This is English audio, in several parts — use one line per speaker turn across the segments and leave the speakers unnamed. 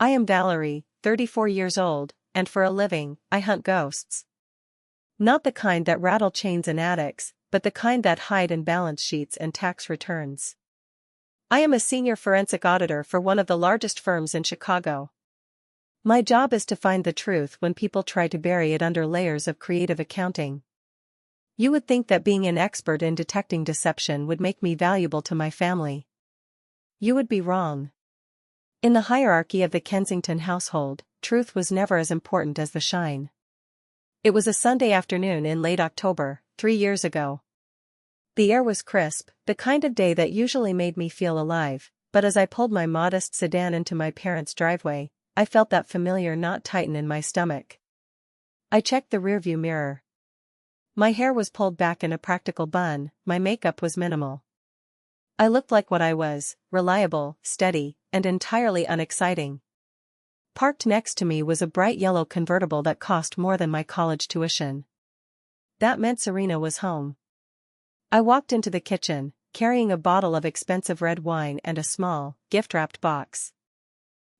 I am Valerie, 34 years old, and for a living, I hunt ghosts. Not the kind that rattle chains in attics, but the kind that hide in balance sheets and tax returns. I am a senior forensic auditor for one of the largest firms in Chicago. My job is to find the truth when people try to bury it under layers of creative accounting. You would think that being an expert in detecting deception would make me valuable to my family. You would be wrong. In the hierarchy of the Kensington household, truth was never as important as the shine. It was a Sunday afternoon in late October, 3 years ago. The air was crisp, the kind of day that usually made me feel alive, but as I pulled my modest sedan into my parents' driveway, I felt that familiar knot tighten in my stomach. I checked the rearview mirror. My hair was pulled back in a practical bun, my makeup was minimal. I looked like what I was, reliable, steady, and entirely unexciting. Parked next to me was a bright yellow convertible that cost more than my college tuition. That meant Serena was home. I walked into the kitchen, carrying a bottle of expensive red wine and a small, gift-wrapped box.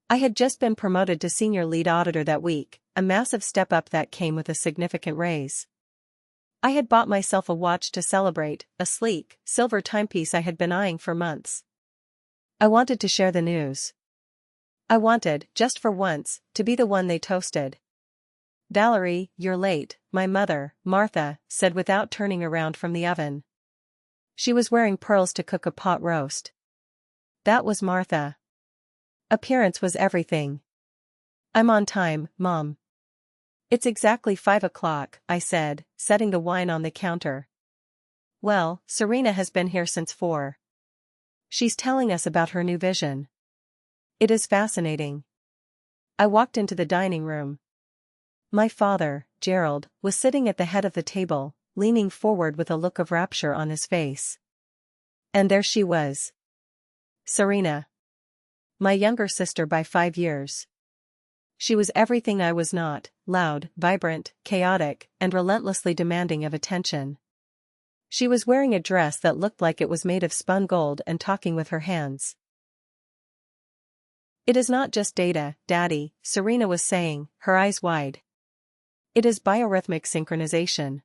I had just been promoted to senior lead auditor that week, a massive step up that came with a significant raise. I had bought myself a watch to celebrate, a sleek, silver timepiece I had been eyeing for months. I wanted to share the news. I wanted, just for once, to be the one they toasted. "Valerie, you're late," my mother, Martha, said without turning around from the oven. She was wearing pearls to cook a pot roast. That was Martha. Appearance was everything. "I'm on time, Mom." "It's exactly 5 o'clock, I said, setting the wine on the counter. "Well, Serena has been here since 4. She's telling us about her new vision. It is fascinating." I walked into the dining room. My father, Gerald, was sitting at the head of the table, leaning forward with a look of rapture on his face. And there she was. Serena. My younger sister by 5 years. She was everything I was not, loud, vibrant, chaotic, and relentlessly demanding of attention. She was wearing a dress that looked like it was made of spun gold and talking with her hands. "It is not just data, Daddy," Serena was saying, her eyes wide. "It is biorhythmic synchronization.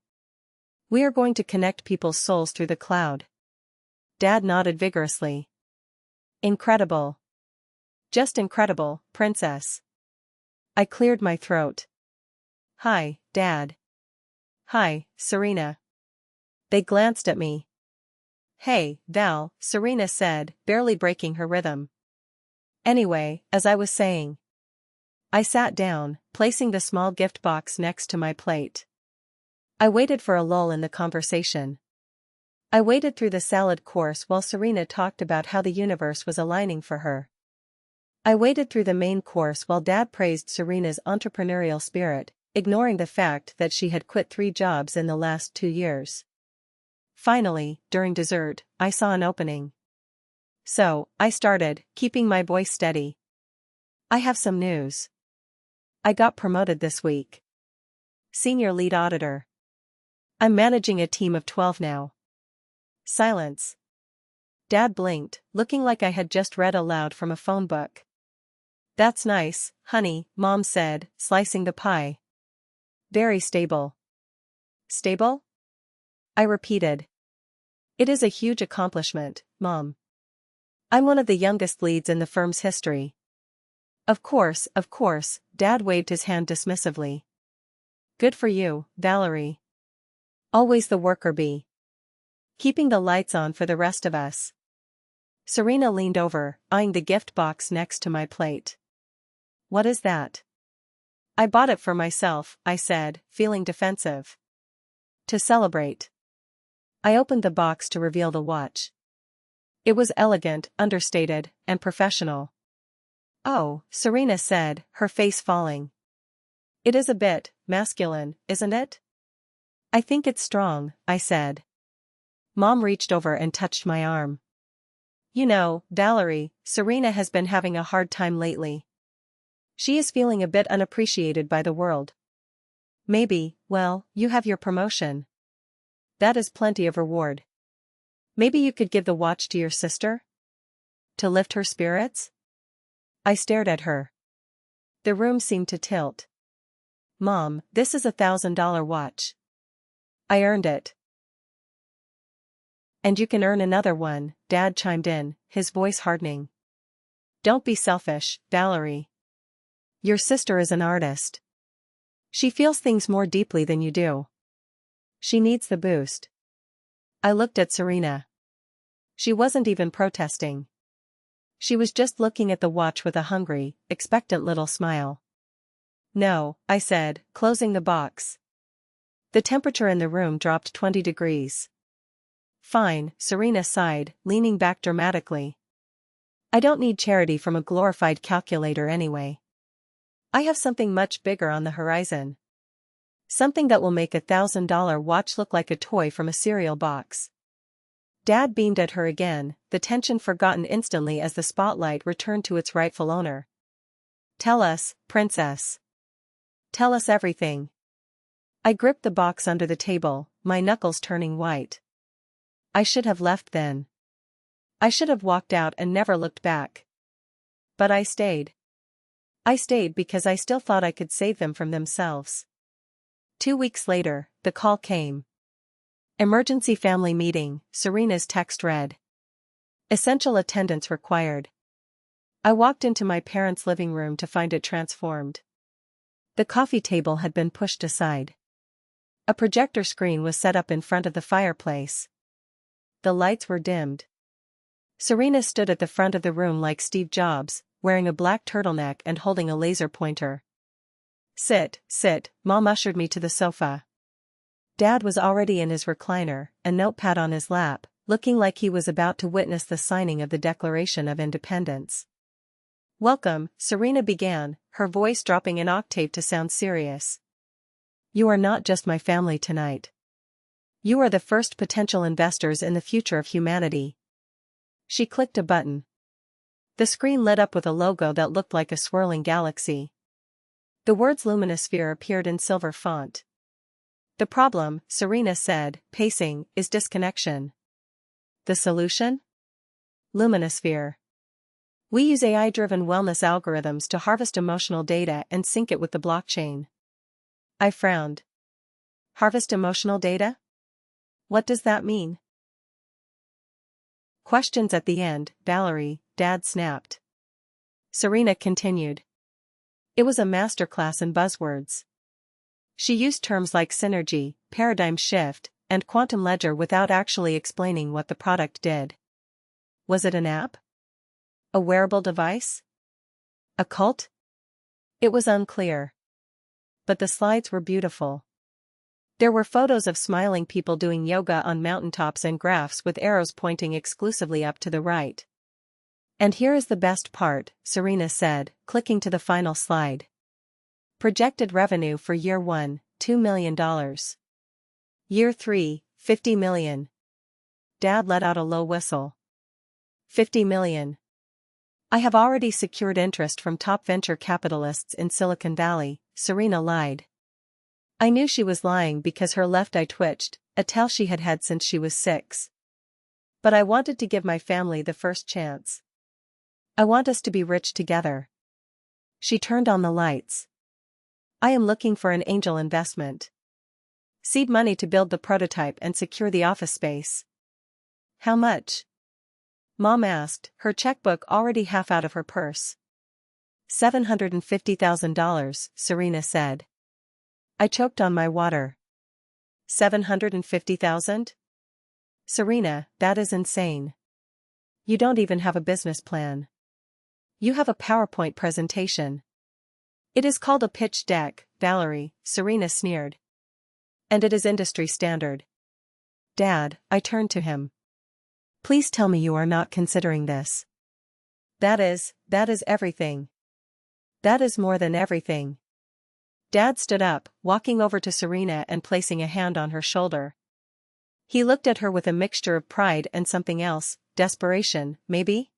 We are going to connect people's souls through the cloud." Dad nodded vigorously. "Incredible. Just incredible, Princess." I cleared my throat. "Hi, Dad." "Hi, Serena." They glanced at me. "Hey, Val," Serena said, barely breaking her rhythm. Anyway, as I was saying. I sat down, placing the small gift box next to my plate. I waited for a lull in the conversation. I waited through the salad course while Serena talked about how the universe was aligning for her. I waited through the main course while Dad praised Serena's entrepreneurial spirit, ignoring the fact that she had quit 3 jobs in the last 2 years. Finally, during dessert, I saw an opening. So, I started, keeping my voice steady. "I have some news. I got promoted this week. Senior lead auditor. I'm managing a team of 12 now." Silence. Dad blinked, looking like I had just read aloud from a phone book. "That's nice, honey," Mom said, slicing the pie. "Very stable." "Stable?" I repeated. "It is a huge accomplishment, Mom. I'm one of the youngest leads in the firm's history." Of course, Dad waved his hand dismissively. "Good for you, Valerie. Always the worker bee. Keeping the lights on for the rest of us." Serena leaned over, eyeing the gift box next to my plate. "What is that?" "I bought it for myself," I said, feeling defensive. "To celebrate." I opened the box to reveal the watch. It was elegant, understated, and professional. "Oh," Serena said, her face falling. "It is a bit masculine, isn't it?" "I think it's strong," I said. Mom reached over and touched my arm. "You know, Valerie, Serena has been having a hard time lately. She is feeling a bit unappreciated by the world. Maybe, well, you have your promotion. That is plenty of reward. Maybe you could give the watch to your sister? To lift her spirits?" I stared at her. The room seemed to tilt. Mom, this is $1,000 watch. I earned it. And you can earn another one, Dad chimed in, his voice hardening. Don't be selfish, Valerie. Your sister is an artist. She feels things more deeply than you do. She needs the boost. I looked at Serena. She wasn't even protesting. She was just looking at the watch with a hungry, expectant little smile. No, I said, closing the box. The temperature in the room dropped 20 degrees. Fine, Serena sighed, leaning back dramatically. I don't need charity from a glorified calculator anyway. I have something much bigger on the horizon. Something that will make $1,000 watch look like a toy from a cereal box. Dad beamed at her again, the tension forgotten instantly as the spotlight returned to its rightful owner. Tell us, princess. Tell us everything. I gripped the box under the table, my knuckles turning white. I should have left then. I should have walked out and never looked back. But I stayed. I stayed because I still thought I could save them from themselves. 2 weeks later, the call came. Emergency family meeting, Serena's text read. Essential attendance required. I walked into my parents' living room to find it transformed. The coffee table had been pushed aside. A projector screen was set up in front of the fireplace. The lights were dimmed. Serena stood at the front of the room like Steve Jobs, wearing a black turtleneck and holding a laser pointer. Sit, Mom ushered me to the sofa. Dad was already in his recliner, a notepad on his lap, looking like he was about to witness the signing of the Declaration of Independence. Welcome, Serena began, her voice dropping an octave to sound serious. You are not just my family tonight. You are the first potential investors in the future of humanity. She clicked a button. The screen lit up with a logo that looked like a swirling galaxy. The words Luminosphere appeared in silver font. The problem, Serena said, pacing, is disconnection. The solution? Luminosphere. We use AI-driven wellness algorithms to harvest emotional data and sync it with the blockchain. I frowned. Harvest emotional data? What does that mean? Questions at the end, Valerie, Dad snapped. Serena continued. It was a masterclass in buzzwords. She used terms like synergy, paradigm shift, and quantum ledger without actually explaining what the product did. Was it an app? A wearable device? A cult? It was unclear. But the slides were beautiful. There were photos of smiling people doing yoga on mountaintops and graphs with arrows pointing exclusively up to the right. And here is the best part, Serena said, clicking to the final slide. Projected revenue for year 1, $2 million. Year 3, $50 million. Dad let out a low whistle. $50 million. I have already secured interest from top venture capitalists in Silicon Valley, Serena lied. I knew she was lying because her left eye twitched, a tell she had had since she was 6. But I wanted to give my family the first chance. I want us to be rich together. She turned on the lights. I am looking for an angel investment. Seed money to build the prototype and secure the office space. How much? Mom asked, her checkbook already half out of her purse. $750,000, Serena said. I choked on my water. 750,000? Serena, that is insane. You don't even have a business plan. You have a PowerPoint presentation. It is called a pitch deck, Valerie, Serena sneered. And it is industry standard. Dad, I turned to him. Please tell me you are not considering this. That is everything. That is more than everything. Dad stood up, walking over to Serena and placing a hand on her shoulder. He looked at her with a mixture of pride and something else, desperation, maybe?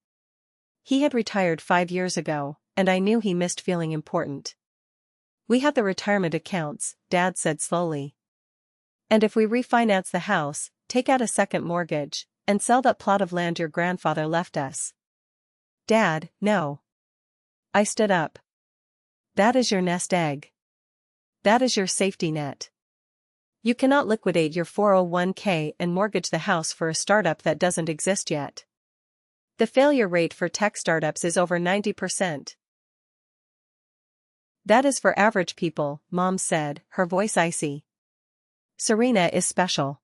He had retired 5 years ago, and I knew he missed feeling important. We have the retirement accounts, Dad said slowly. And if we refinance the house, take out a second mortgage, and sell that plot of land your grandfather left us. Dad, no. I stood up. That is your nest egg. That is your safety net. You cannot liquidate your 401k and mortgage the house for a startup that doesn't exist yet. The failure rate for tech startups is over 90%. That is for average people, Mom said, her voice icy. Serena is special.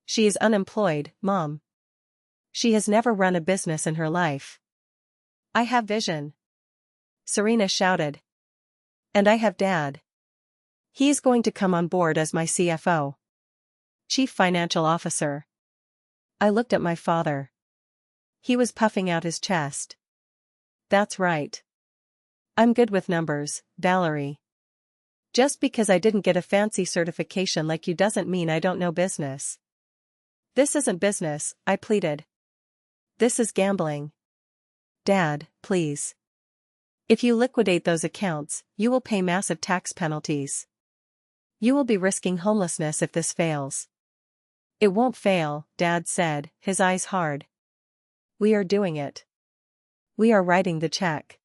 She is unemployed, Mom. She has never run a business in her life. I have vision. Serena shouted. And I have Dad. He is going to come on board as my CFO. Chief Financial Officer. I looked at my father. He was puffing out his chest. That's right. I'm good with numbers, Valerie. Just because I didn't get a fancy certification like you doesn't mean I don't know business. This isn't business, I pleaded. This is gambling. Dad, please. If you liquidate those accounts, you will pay massive tax penalties. You will be risking homelessness if this fails. It won't fail, Dad said, his eyes hard. We are doing it. We are writing the check.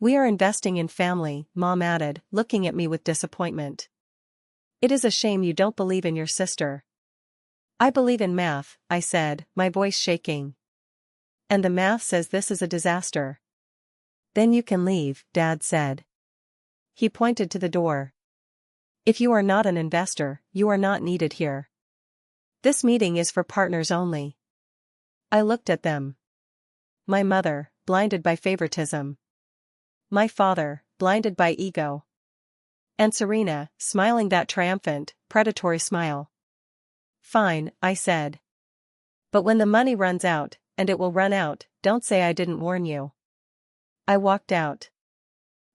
We are investing in family, Mom added, looking at me with disappointment. It is a shame you don't believe in your sister. I believe in math, I said, my voice shaking. And the math says this is a disaster. Then you can leave, Dad said. He pointed to the door. If you are not an investor, you are not needed here. This meeting is for partners only. I looked at them. My mother, blinded by favoritism. My father, blinded by ego. And Serena, smiling that triumphant, predatory smile. Fine, I said. But when the money runs out, and it will run out, don't say I didn't warn you. I walked out.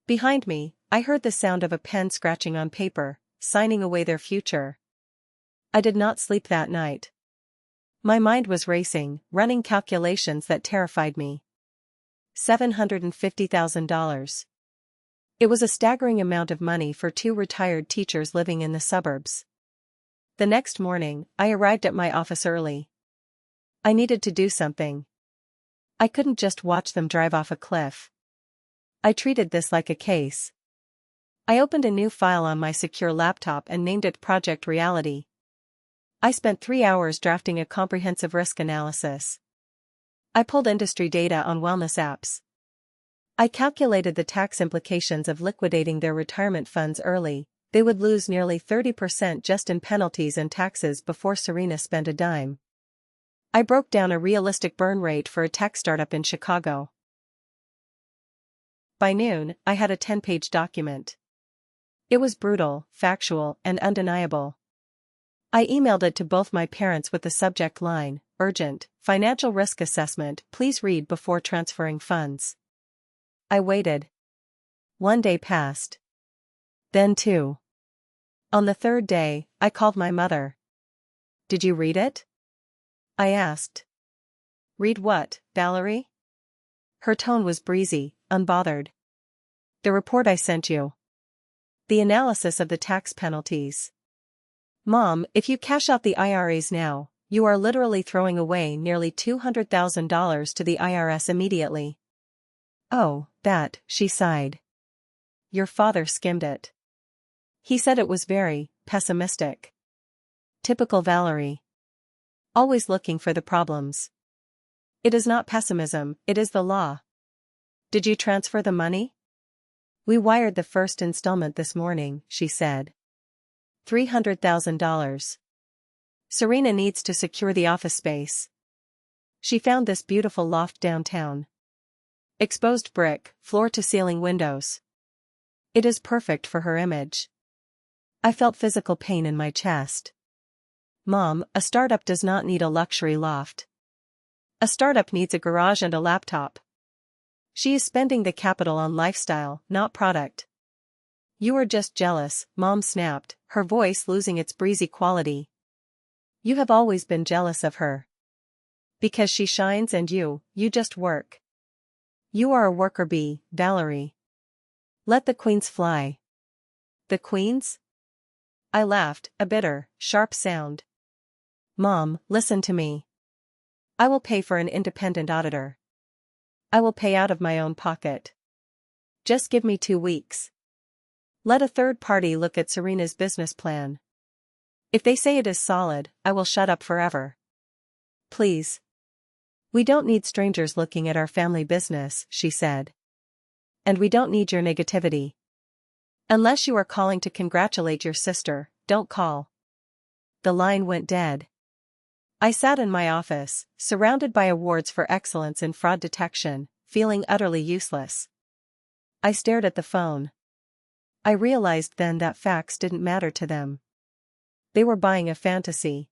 Behind me, I heard the sound of a pen scratching on paper, signing away their future. I did not sleep that night. My mind was racing, running calculations that terrified me. $750,000. It was a staggering amount of money for two retired teachers living in the suburbs. The next morning, I arrived at my office early. I needed to do something. I couldn't just watch them drive off a cliff. I treated this like a case. I opened a new file on my secure laptop and named it Project Reality. I spent 3 hours drafting a comprehensive risk analysis. I pulled industry data on wellness apps. I calculated the tax implications of liquidating their retirement funds early. They would lose nearly 30% just in penalties and taxes before Serena spent a dime. I broke down a realistic burn rate for a tech startup in Chicago. By noon, I had a 10-page document. It was brutal, factual, and undeniable. I emailed it to both my parents with the subject line, Urgent, Financial Risk Assessment, please read before transferring funds. I waited. 1 day passed. Then 2. On the 3rd day, I called my mother. Did you read it? I asked. Read what, Valerie? Her tone was breezy, unbothered. The report I sent you. The analysis of the tax penalties. Mom, if you cash out the IRAs now, you are literally throwing away nearly $200,000 to the IRS immediately. Oh, that, she sighed. Your father skimmed it. He said it was very pessimistic. Typical Valerie. Always looking for the problems. It is not pessimism, it is the law. Did you transfer the money? We wired the first installment this morning, she said. $300,000. Serena needs to secure the office space. She found this beautiful loft downtown. Exposed brick, floor-to-ceiling windows. It is perfect for her image. I felt physical pain in my chest. Mom, a startup does not need a luxury loft. A startup needs a garage and a laptop. She is spending the capital on lifestyle, not product. You are just jealous, Mom snapped, her voice losing its breezy quality. You have always been jealous of her. Because she shines and you just work. You are a worker bee, Valerie. Let the queens fly. The queens? I laughed, a bitter, sharp sound. Mom, listen to me. I will pay for an independent auditor. I will pay out of my own pocket. Just give me 2 weeks. Let a third party look at Serena's business plan. If they say it is solid, I will shut up forever. Please. We don't need strangers looking at our family business, she said. And we don't need your negativity. Unless you are calling to congratulate your sister, don't call. The line went dead. I sat in my office, surrounded by awards for excellence in fraud detection, feeling utterly useless. I stared at the phone. I realized then that facts didn't matter to them. They were buying a fantasy.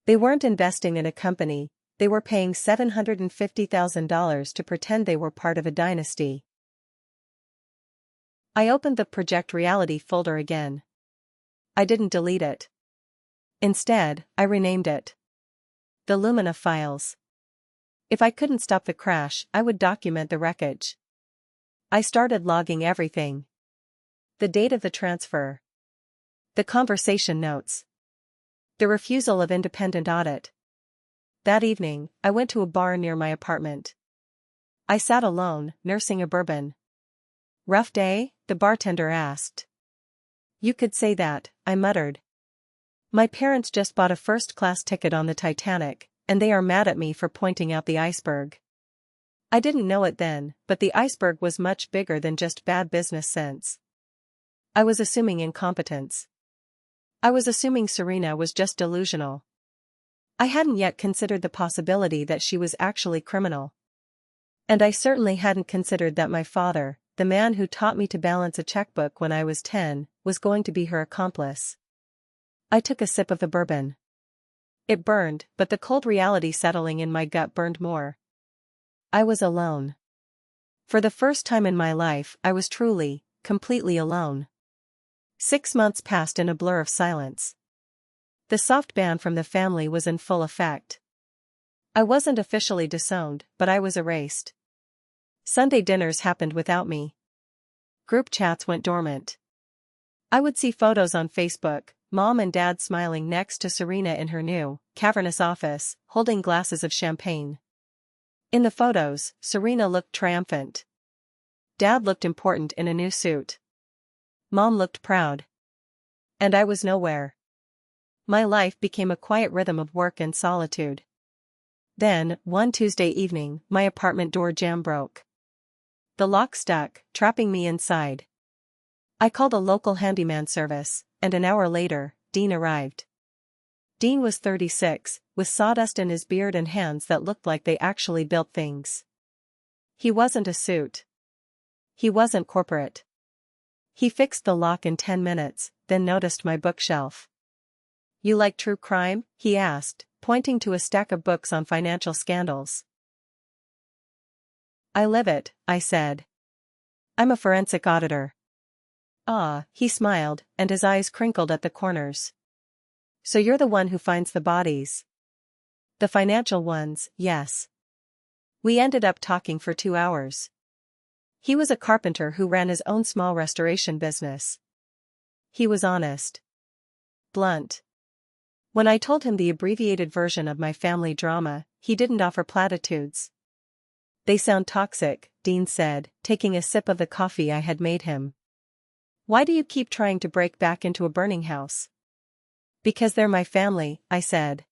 They weren't investing in a company, they were paying $750,000 to pretend they were part of a dynasty. I opened the Project Reality folder again. I didn't delete it. Instead, I renamed it the Lumina Files. If I couldn't stop the crash, I would document the wreckage. I started logging everything. The date of the transfer. The conversation notes. The refusal of independent audit. That evening, I went to a bar near my apartment. I sat alone, nursing a bourbon. Rough day? The bartender asked. You could say that, I muttered. My parents just bought a first-class ticket on the Titanic, and they are mad at me for pointing out the iceberg. I didn't know it then, but the iceberg was much bigger than just bad business sense. I was assuming incompetence. I was assuming Serena was just delusional. I hadn't yet considered the possibility that she was actually criminal. And I certainly hadn't considered that my father, the man who taught me to balance a checkbook when I was 10, was going to be her accomplice. I took a sip of the bourbon. It burned, but the cold reality settling in my gut burned more. I was alone. For the first time in my life, I was truly, completely alone. 6 months passed in a blur of silence. The soft ban from the family was in full effect. I wasn't officially disowned, but I was erased. Sunday dinners happened without me. Group chats went dormant. I would see photos on Facebook, Mom and Dad smiling next to Serena in her new, cavernous office, holding glasses of champagne. In the photos, Serena looked triumphant. Dad looked important in a new suit. Mom looked proud. And I was nowhere. My life became a quiet rhythm of work and solitude. Then, one Tuesday evening, my apartment door jamb broke. The lock stuck, trapping me inside. I called a local handyman service, and an hour later, Dean arrived. Dean was 36, with sawdust in his beard and hands that looked like they actually built things. He wasn't a suit. He wasn't corporate. He fixed the lock in 10 minutes, then noticed my bookshelf. You like true crime? He asked, pointing to a stack of books on financial scandals. I live it, I said. I'm a forensic auditor. Ah, he smiled, and his eyes crinkled at the corners. So you're the one who finds the bodies? The financial ones, yes. We ended up talking for 2 hours. He was a carpenter who ran his own small restoration business. He was honest. Blunt. When I told him the abbreviated version of my family drama, he didn't offer platitudes. They sound toxic, Dean said, taking a sip of the coffee I had made him. Why do you keep trying to break back into a burning house? Because they're my family, I said.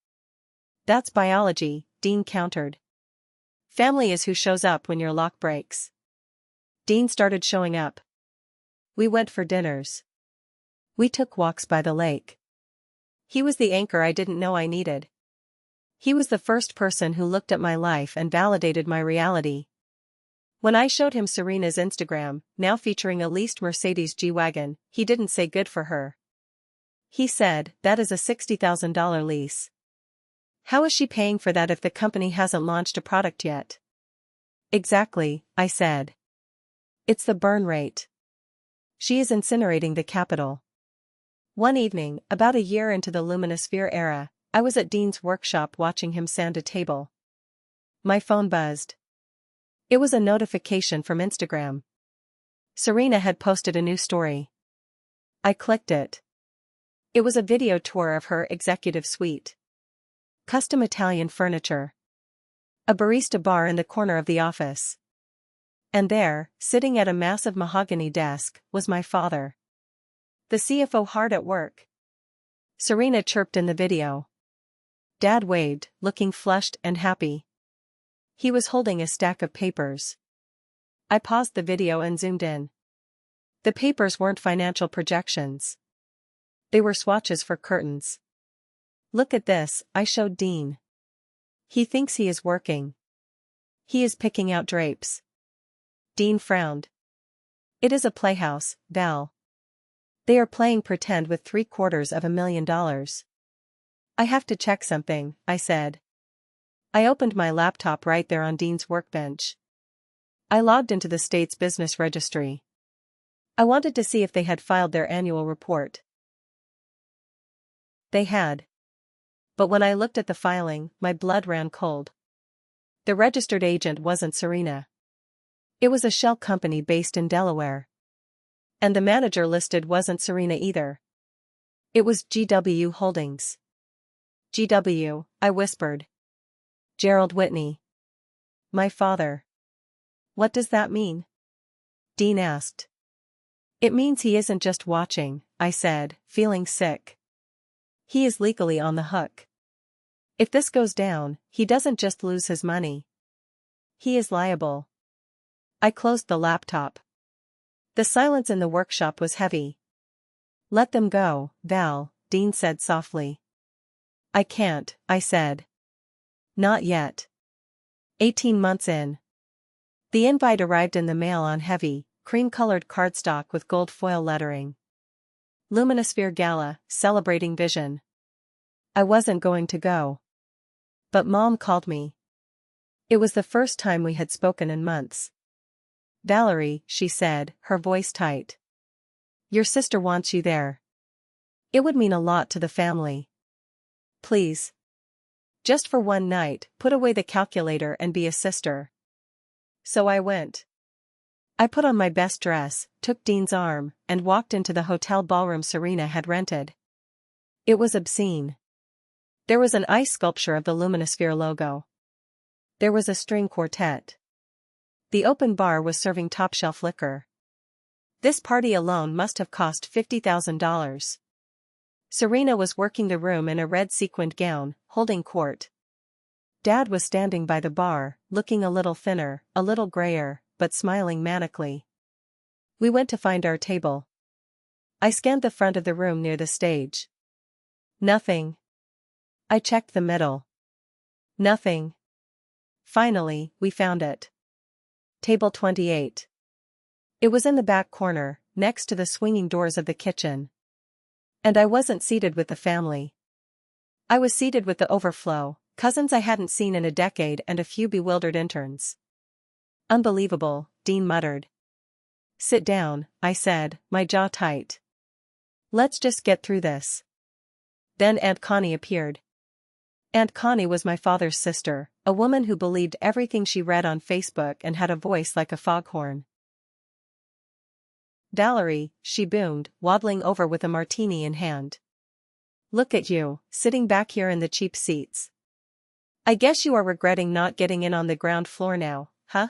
That's biology, Dean countered. Family is who shows up when your lock breaks. Dean started showing up. We went for dinners. We took walks by the lake. He was the anchor I didn't know I needed. He was the first person who looked at my life and validated my reality. When I showed him Serena's Instagram, now featuring a leased Mercedes G-Wagon, he didn't say good for her. He said, that is a $60,000 lease. How is she paying for that if the company hasn't launched a product yet? Exactly, I said. It's the burn rate. She is incinerating the capital. One evening, about a year into the Luminosphere era, I was at Dean's workshop watching him sand a table. My phone buzzed. It was a notification from Instagram. Serena had posted a new story. I clicked it. It was a video tour of her executive suite. Custom Italian furniture. A barista bar in the corner of the office. And there, sitting at a massive mahogany desk, was my father. The CFO hard at work. Serena chirped in the video. Dad waved, looking flushed and happy. He was holding a stack of papers. I paused the video and zoomed in. The papers weren't financial projections. They were swatches for curtains. Look at this, I showed Dean. He thinks he is working. He is picking out drapes. Dean frowned. It is a playhouse, Val. They are playing pretend with $750,000. I have to check something, I said. I opened my laptop right there on Dean's workbench. I logged into the state's business registry. I wanted to see if they had filed their annual report. They had. But when I looked at the filing, my blood ran cold. The registered agent wasn't Serena. It was a shell company based in Delaware. And the manager listed wasn't Serena either. It was GW Holdings. GW, I whispered. Gerald Whitney. My father. What does that mean? Dean asked. It means he isn't just watching, I said, feeling sick. He is legally on the hook. If this goes down, he doesn't just lose his money. He is liable. I closed the laptop. The silence in the workshop was heavy. Let them go, Val, Dean said softly. I can't, I said. Not yet. 18 months in. The invite arrived in the mail on heavy, cream-colored cardstock with gold foil lettering. Luminosphere Gala, celebrating vision. I wasn't going to go. But Mom called me. It was the first time we had spoken in months. Valerie, she said, her voice tight. Your sister wants you there. It would mean a lot to the family. Please. Just for one night, put away the calculator and be a sister. So I went. I put on my best dress, took Dean's arm, and walked into the hotel ballroom Serena had rented. It was obscene. There was an ice sculpture of the Luminosphere logo. There was a string quartet. The open bar was serving top-shelf liquor. This party alone must have cost $50,000. Serena was working the room in a red sequined gown, holding court. Dad was standing by the bar, looking a little thinner, a little grayer, but smiling manically. We went to find our table. I scanned the front of the room near the stage. Nothing. I checked the middle. Nothing. Finally, we found it. Table 28. It was in the back corner, next to the swinging doors of the kitchen. And I wasn't seated with the family. I was seated with the overflow, cousins I hadn't seen in a decade and a few bewildered interns. Unbelievable, Dean muttered. Sit down, I said, my jaw tight. Let's just get through this. Then Aunt Connie appeared. Aunt Connie was my father's sister, a woman who believed everything she read on Facebook and had a voice like a foghorn. Valerie, she boomed, waddling over with a martini in hand. Look at you, sitting back here in the cheap seats. I guess you are regretting not getting in on the ground floor now, huh?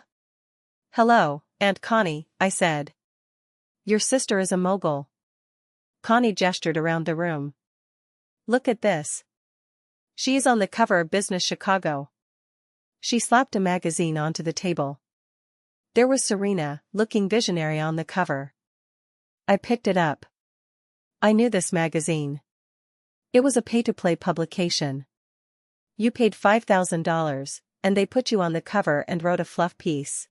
Hello, Aunt Connie, I said. Your sister is a mogul. Connie gestured around the room. Look at this. She is on the cover of Business Chicago. She slapped a magazine onto the table. There was Serena, looking visionary on the cover. I picked it up. I knew this magazine. It was a pay-to-play publication. You paid $5,000, and they put you on the cover and wrote a fluff piece.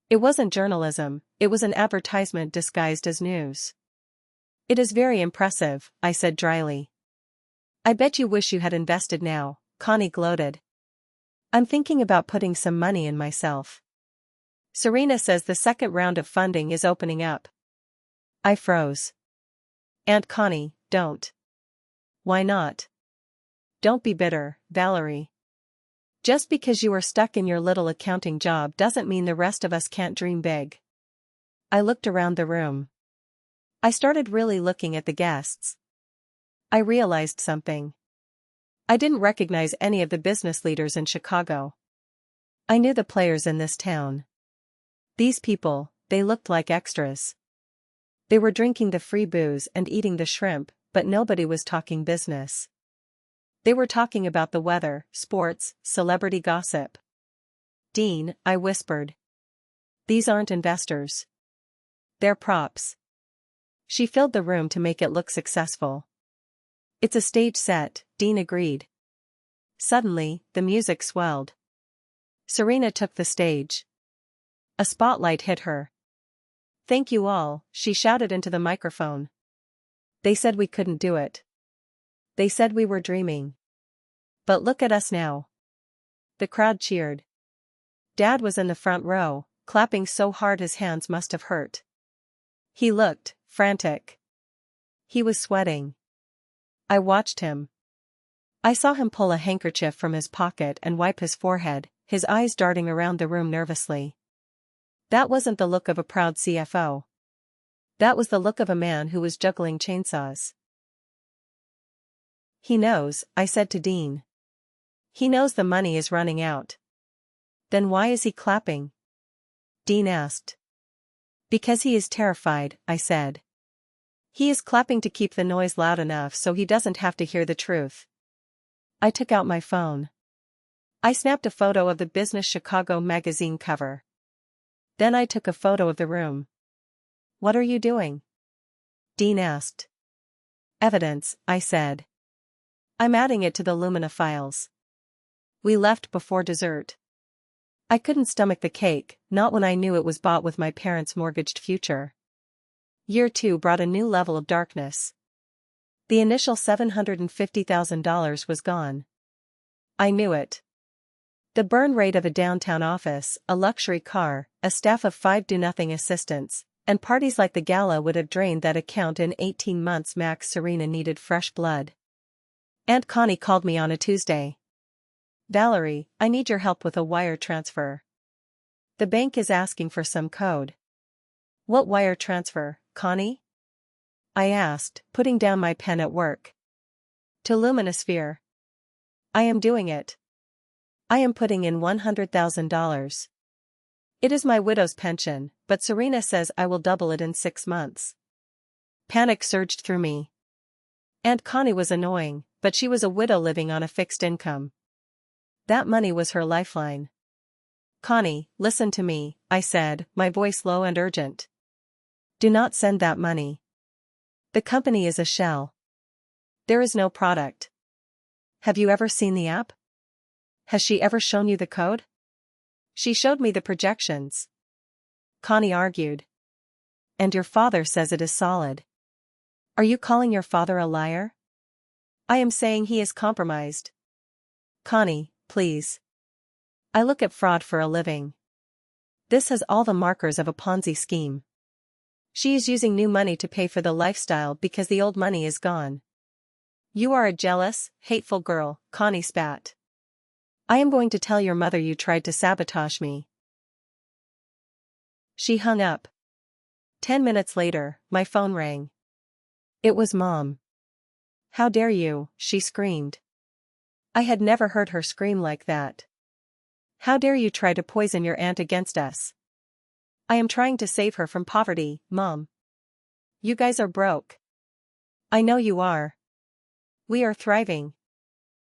It wasn't journalism, it was an advertisement disguised as news. It is very impressive, I said dryly. I bet you wish you had invested now, Connie gloated. I'm thinking about putting some money in myself. Serena says the second round of funding is opening up. I froze. Aunt Connie, don't. Why not? Don't be bitter, Valerie. Just because you are stuck in your little accounting job doesn't mean the rest of us can't dream big. I looked around the room. I started really looking at the guests. I realized something. I didn't recognize any of the business leaders in Chicago. I knew the players in this town. These people, they looked like extras. They were drinking the free booze and eating the shrimp, but nobody was talking business. They were talking about the weather, sports, celebrity gossip. "Dean," I whispered. "These aren't investors. They're props." She filled the room to make it look successful. "It's a stage set," Dean agreed. Suddenly, the music swelled. Serena took the stage. A spotlight hit her. "Thank you all," she shouted into the microphone. "They said we couldn't do it. They said we were dreaming. But look at us now." The crowd cheered. Dad was in the front row, clapping so hard his hands must have hurt. He looked frantic. He was sweating. I watched him. I saw him pull a handkerchief from his pocket and wipe his forehead, his eyes darting around the room nervously. That wasn't the look of a proud CFO. That was the look of a man who was juggling chainsaws. "He knows," I said to Dean. "He knows the money is running out." "Then why is he clapping?" Dean asked. "Because he is terrified," I said. "He is clapping to keep the noise loud enough so he doesn't have to hear the truth." I took out my phone. I snapped a photo of the Business Chicago magazine cover. Then I took a photo of the room. "What are you doing?" Dean asked. "Evidence," I said. "I'm adding it to the Lumina files." We left before dessert. I couldn't stomach the cake, not when I knew it was bought with my parents' mortgaged future. Year 2 brought a new level of darkness. The initial $750,000 was gone. I knew it. The burn rate of a downtown office, a luxury car, a staff of 5 do-nothing assistants, and parties like the gala would have drained that account in 18 months max. Serena needed fresh blood. Aunt Connie called me on a Tuesday. "Valerie, I need your help with a wire transfer. The bank is asking for some code." "What wire transfer, Connie?" I asked, putting down my pen at work. "To Luminosphere." "I am doing it. I am putting in $100,000. It is my widow's pension, but Serena says I will double it in 6 months." Panic surged through me. Aunt Connie was annoying, but she was a widow living on a fixed income. That money was her lifeline. "Connie, listen to me," I said, my voice low and urgent. "Do not send that money. The company is a shell. There is no product. Have you ever seen the app? Has she ever shown you the code?" "She showed me the projections," Connie argued. "And your father says it is solid." "Are you calling your father a liar?" "I am saying he is compromised." "Connie, please. I look at fraud for a living. This has all the markers of a Ponzi scheme. She is using new money to pay for the lifestyle because the old money is gone." "You are a jealous, hateful girl," Connie spat. "I am going to tell your mother you tried to sabotage me." She hung up. 10 minutes later, my phone rang. It was Mom. "How dare you," she screamed. I had never heard her scream like that. "How dare you try to poison your aunt against us?" "I am trying to save her from poverty, Mom. You guys are broke." "I know you are. We are thriving."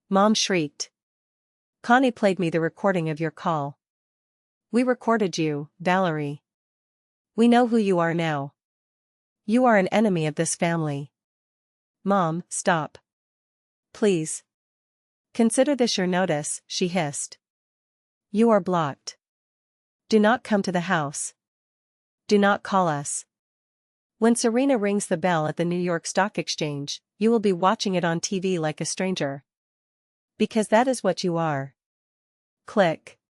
Mom shrieked. "Connie played me the recording of your call. We recorded you, Valerie. We know who you are now. You are an enemy of this family." "Mom, stop. Please. Consider this your notice," she hissed. "You are blocked. Do not come to the house. Do not call us. When Serena rings the bell at the New York Stock Exchange, you will be watching it on TV like a stranger. Because that is what you are." Click.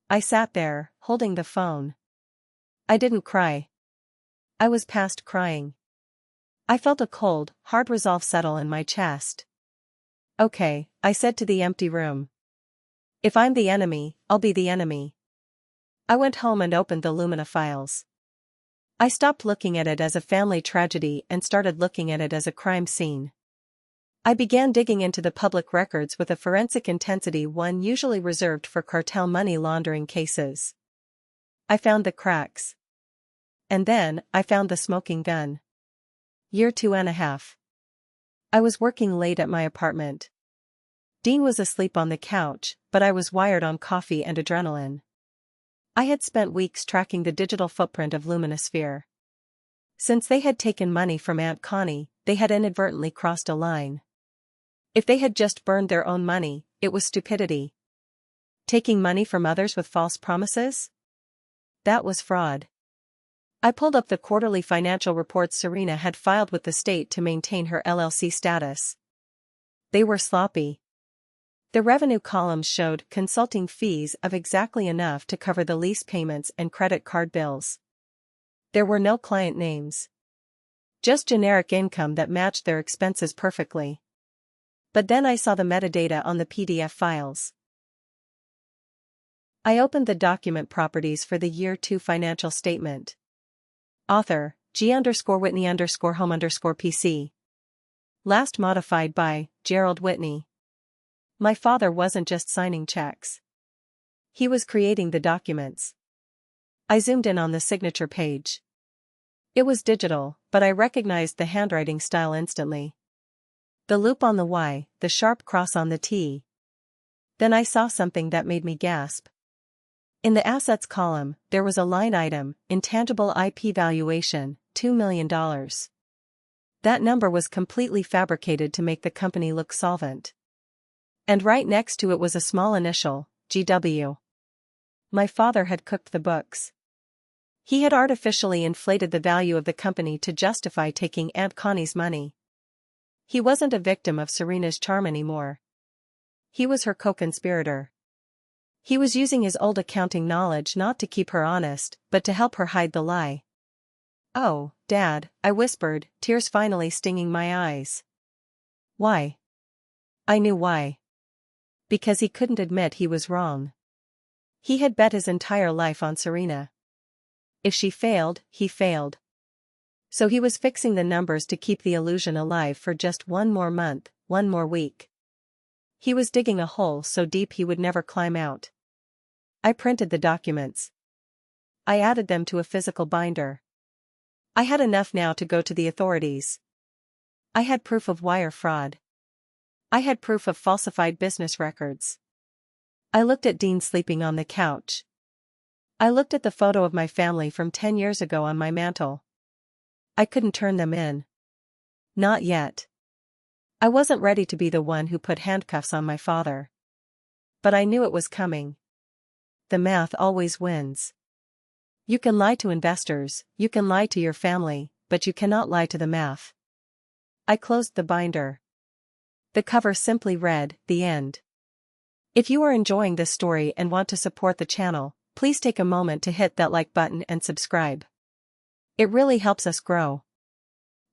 I sat there, holding the phone. I didn't cry. I was past crying. I felt a cold, hard resolve settle in my chest. "Okay," I said to the empty room. "If I'm the enemy, I'll be the enemy." I went home and opened the Lumina files. I stopped looking at it as a family tragedy and started looking at it as a crime scene. I began digging into the public records with a forensic intensity one usually reserved for cartel money laundering cases. I found the cracks. And then, I found the smoking gun. Year 2.5. I was working late at my apartment. Dean was asleep on the couch, but I was wired on coffee and adrenaline. I had spent weeks tracking the digital footprint of Luminosphere. Since they had taken money from Aunt Connie, they had inadvertently crossed a line. If they had just burned their own money, it was stupidity. Taking money from others with false promises? That was fraud. I pulled up the quarterly financial reports Serena had filed with the state to maintain her LLC status. They were sloppy. The revenue columns showed consulting fees of exactly enough to cover the lease payments and credit card bills. There were no client names. Just generic income that matched their expenses perfectly. But then I saw the metadata on the PDF files. I opened the document properties for the Year 2 financial statement. Author, G_Whitney_home_PC. Last modified by, Gerald Whitney. My father wasn't just signing checks. He was creating the documents. I zoomed in on the signature page. It was digital, but I recognized the handwriting style instantly. The loop on the Y, the sharp cross on the T. Then I saw something that made me gasp. In the assets column, there was a line item, intangible IP valuation, $2 million. That number was completely fabricated to make the company look solvent. And right next to it was a small initial, GW. My father had cooked the books. He had artificially inflated the value of the company to justify taking Aunt Connie's money. He wasn't a victim of Serena's charm anymore. He was her co-conspirator. He was using his old accounting knowledge not to keep her honest, but to help her hide the lie. "Oh, Dad," I whispered, tears finally stinging my eyes. Why? I knew why. Because he couldn't admit he was wrong. He had bet his entire life on Serena. If she failed, he failed. So he was fixing the numbers to keep the illusion alive for just one more month, one more week. He was digging a hole so deep he would never climb out. I printed the documents. I added them to a physical binder. I had enough now to go to the authorities. I had proof of wire fraud. I had proof of falsified business records. I looked at Dean sleeping on the couch. I looked at the photo of my family from 10 years ago on my mantle. I couldn't turn them in. Not yet. I wasn't ready to be the one who put handcuffs on my father. But I knew it was coming. The math always wins. You can lie to investors, you can lie to your family, but you cannot lie to the math. I closed the binder. The cover simply read, "The End." If you are enjoying this story and want to support the channel, please take a moment to hit that like button and subscribe. It really helps us grow.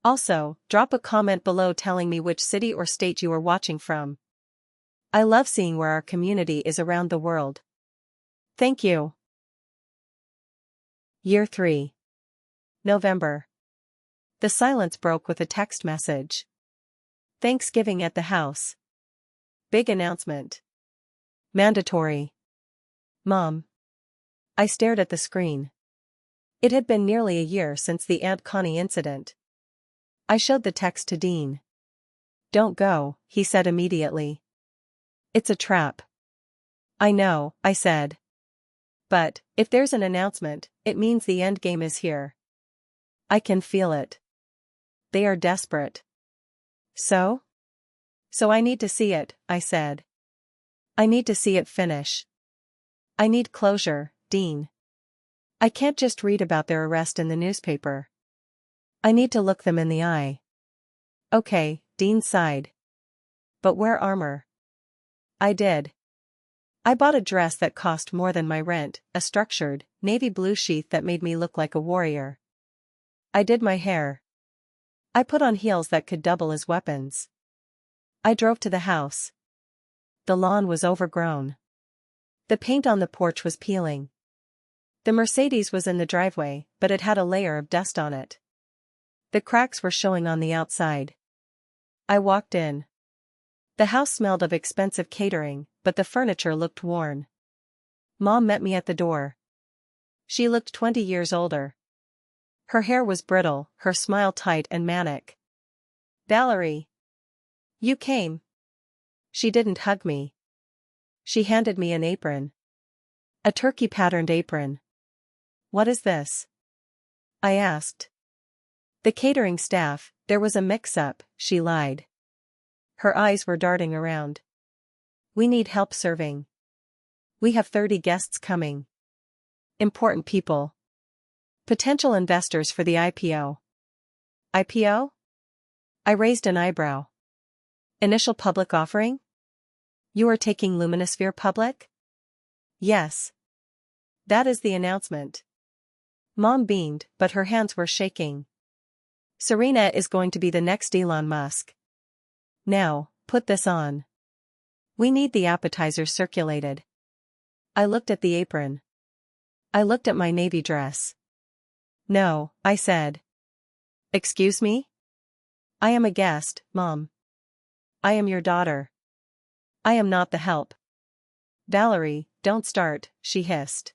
Also, drop a comment below telling me which city or state you are watching from. I love seeing where our community is around the world. Thank you. Year 3. November. The silence broke with a text message. Thanksgiving at the house. Big announcement. Mandatory. Mom. I stared at the screen. It had been nearly a year since the Aunt Connie incident. I showed the text to Dean. "Don't go," he said immediately. "It's a trap." "I know," I said. "But, if there's an announcement, it means the end game is here. I can feel it. They are desperate." So? "So I need to see it," I said. "I need to see it finish. I need closure, Dean. I can't just read about their arrest in the newspaper. I need to look them in the eye." "Okay," Dean sighed. "But wear armor." I did. I bought a dress that cost more than my rent, a structured, navy blue sheath that made me look like a warrior. I did my hair. I put on heels that could double as weapons. I drove to the house. The lawn was overgrown. The paint on the porch was peeling. The Mercedes was in the driveway, but it had a layer of dust on it. The cracks were showing on the outside. I walked in. The house smelled of expensive catering, but the furniture looked worn. Mom met me at the door. She looked 20 years older. Her hair was brittle, her smile tight and manic. Valerie. You came. She didn't hug me. She handed me an apron. A turkey-patterned apron. What is this? I asked. The catering staff. There was a mix-up, she lied. Her eyes were darting around. We need help serving. We have 30 guests coming. Important people. Potential investors for the IPO. IPO? I raised an eyebrow. Initial public offering? You are taking Luminosphere public? Yes. That is the announcement. Mom beamed, but her hands were shaking. Serena is going to be the next Elon Musk. Now, put this on. We need the appetizers circulated. I looked at the apron. I looked at my navy dress. No, I said. Excuse me? I am a guest, Mom. I am your daughter. I am not the help. Valerie, don't start, she hissed.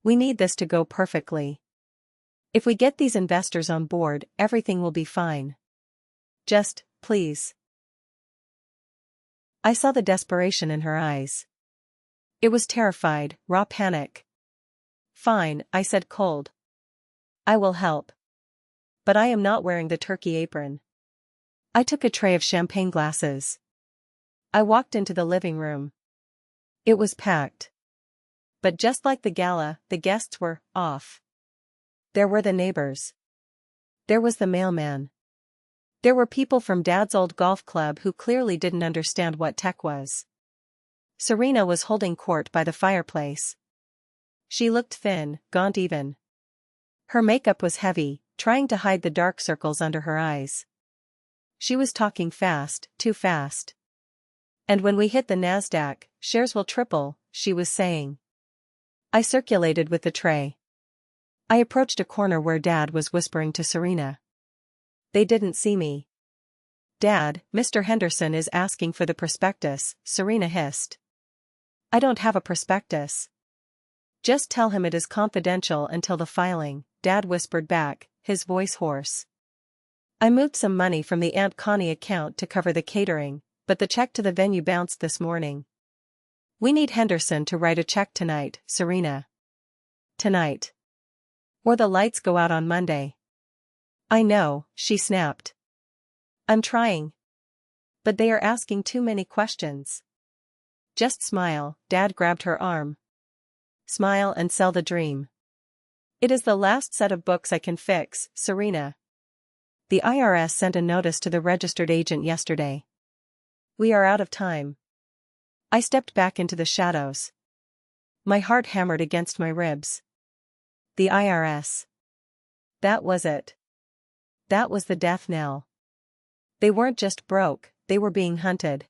We need this to go perfectly. If we get these investors on board, everything will be fine. Just, please. I saw the desperation in her eyes. It was terrified, raw panic. Fine, I said cold. I will help. But I am not wearing the turkey apron. I took a tray of champagne glasses. I walked into the living room. It was packed. But just like the gala, the guests were off. There were the neighbors. There was the mailman. There were people from Dad's old golf club who clearly didn't understand what tech was. Serena was holding court by the fireplace. She looked thin, gaunt even. Her makeup was heavy, trying to hide the dark circles under her eyes. She was talking fast, too fast. And when we hit the Nasdaq, shares will triple, she was saying. I circulated with the tray. I approached a corner where Dad was whispering to Serena. They didn't see me. Dad, Mr. Henderson is asking for the prospectus, Serena hissed. I don't have a prospectus. Just tell him it is confidential until the filing, Dad whispered back, his voice hoarse. I moved some money from the Aunt Connie account to cover the catering, but the check to the venue bounced this morning. We need Henderson to write a check tonight, Serena. Tonight. Or the lights go out on Monday. I know, she snapped. I'm trying. But they are asking too many questions. Just smile, Dad grabbed her arm. Smile and sell the dream. It is the last set of books I can fix, Serena. The IRS sent a notice to the registered agent yesterday. We are out of time. I stepped back into the shadows. My heart hammered against my ribs. The IRS. That was it. That was the death knell. They weren't just broke, they were being hunted.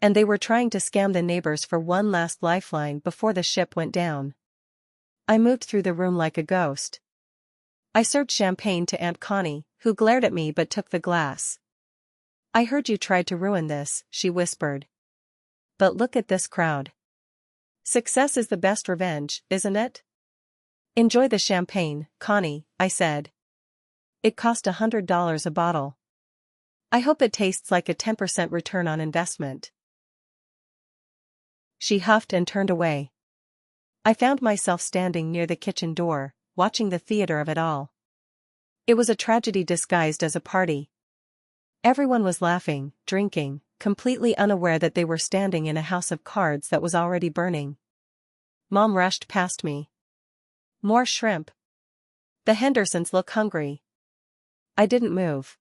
And they were trying to scam the neighbors for one last lifeline before the ship went down. I moved through the room like a ghost. I served champagne to Aunt Connie, who glared at me but took the glass. I heard you tried to ruin this, she whispered. But look at this crowd. Success is the best revenge, isn't it? Enjoy the champagne, Connie, I said. It cost $100 a bottle. I hope it tastes like a 10% return on investment. She huffed and turned away. I found myself standing near the kitchen door, watching the theater of it all. It was a tragedy disguised as a party. Everyone was laughing, drinking, completely unaware that they were standing in a house of cards that was already burning. Mom rushed past me. More shrimp. The Hendersons look hungry. I didn't move.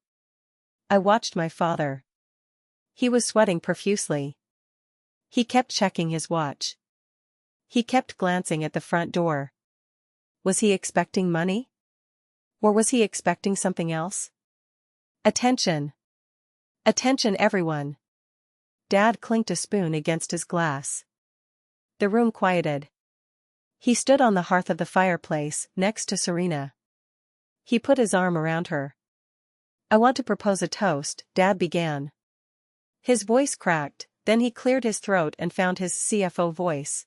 I watched my father. He was sweating profusely. He kept checking his watch. He kept glancing at the front door. Was he expecting money? Or was he expecting something else? Attention! Attention everyone! Dad clinked a spoon against his glass. The room quieted. He stood on the hearth of the fireplace, next to Serena. He put his arm around her. I want to propose a toast, Dad began. His voice cracked, then he cleared his throat and found his CFO voice.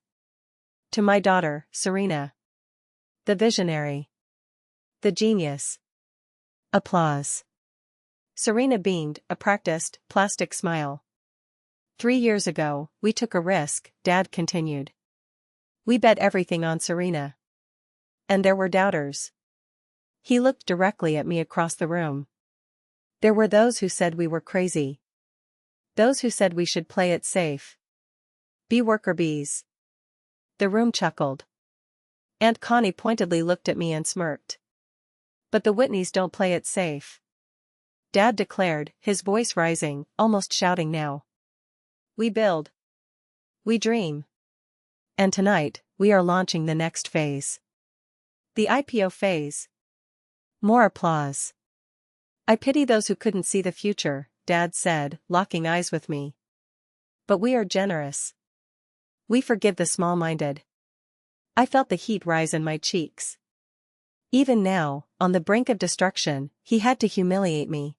To my daughter, Serena. The visionary. The genius. Applause. Serena beamed, a practiced, plastic smile. 3 years ago, we took a risk, Dad continued. We bet everything on Serena. And there were doubters. He looked directly at me across the room. There were those who said we were crazy. Those who said we should play it safe. Be worker bees. The room chuckled. Aunt Connie pointedly looked at me and smirked. But the Whitneys don't play it safe. Dad declared, his voice rising, almost shouting now. We build. We dream. And tonight, we are launching the next phase. The IPO phase. More applause. I pity those who couldn't see the future, Dad said, locking eyes with me. But we are generous. We forgive the small-minded. I felt the heat rise in my cheeks. Even now, on the brink of destruction, he had to humiliate me.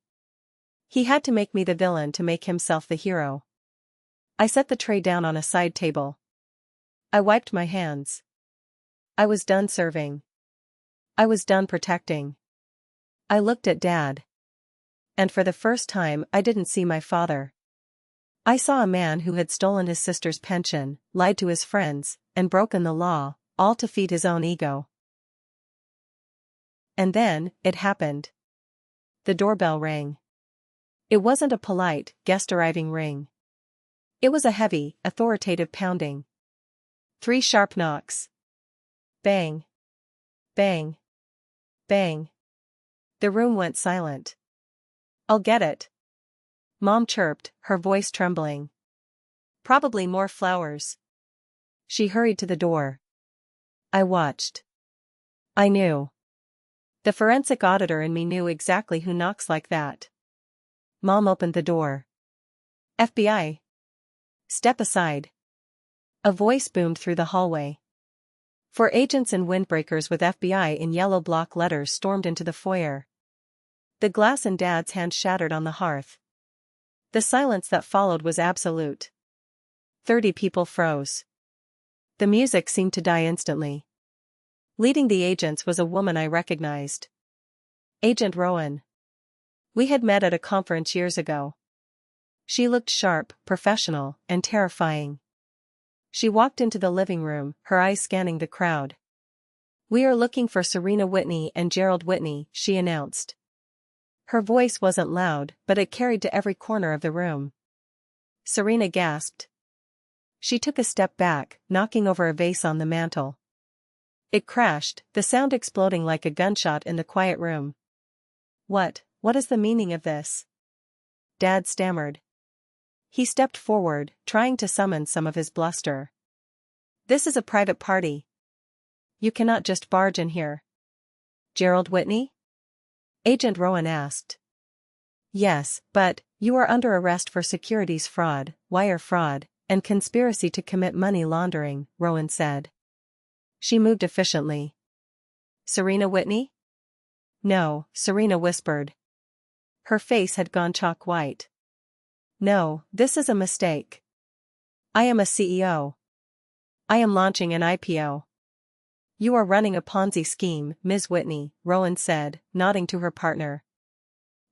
He had to make me the villain to make himself the hero. I set the tray down on a side table. I wiped my hands. I was done serving. I was done protecting. I looked at Dad. And for the first time, I didn't see my father. I saw a man who had stolen his sister's pension, lied to his friends, and broken the law, all to feed his own ego. And then, it happened. The doorbell rang. It wasn't a polite, guest-arriving ring. It was a heavy, authoritative pounding. 3 sharp knocks. Bang. Bang. Bang. The room went silent. I'll get it. Mom chirped, her voice trembling. Probably more flowers. She hurried to the door. I watched. I knew. The forensic auditor in me knew exactly who knocks like that. Mom opened the door. FBI. Step aside. A voice boomed through the hallway. 4 agents and windbreakers with FBI in yellow block letters stormed into the foyer. The glass in Dad's hand shattered on the hearth. The silence that followed was absolute. 30 people froze. The music seemed to die instantly. Leading the agents was a woman I recognized. Agent Rowan. We had met at a conference years ago. She looked sharp, professional, and terrifying. She walked into the living room, her eyes scanning the crowd. We are looking for Serena Whitney and Gerald Whitney, she announced. Her voice wasn't loud, but it carried to every corner of the room. Serena gasped. She took a step back, knocking over a vase on the mantel. It crashed, the sound exploding like a gunshot in the quiet room. What is the meaning of this? Dad stammered. He stepped forward, trying to summon some of his bluster. This is a private party. You cannot just barge in here. Gerald Whitney? Agent Rowan asked. Yes, but you are under arrest for securities fraud, wire fraud, and conspiracy to commit money laundering, Rowan said. She moved efficiently. Serena Whitney? No, Serena whispered. Her face had gone chalk white. No, this is a mistake. I am a CEO. I am launching an IPO. You are running a Ponzi scheme, Ms. Whitney, Rowan said, nodding to her partner.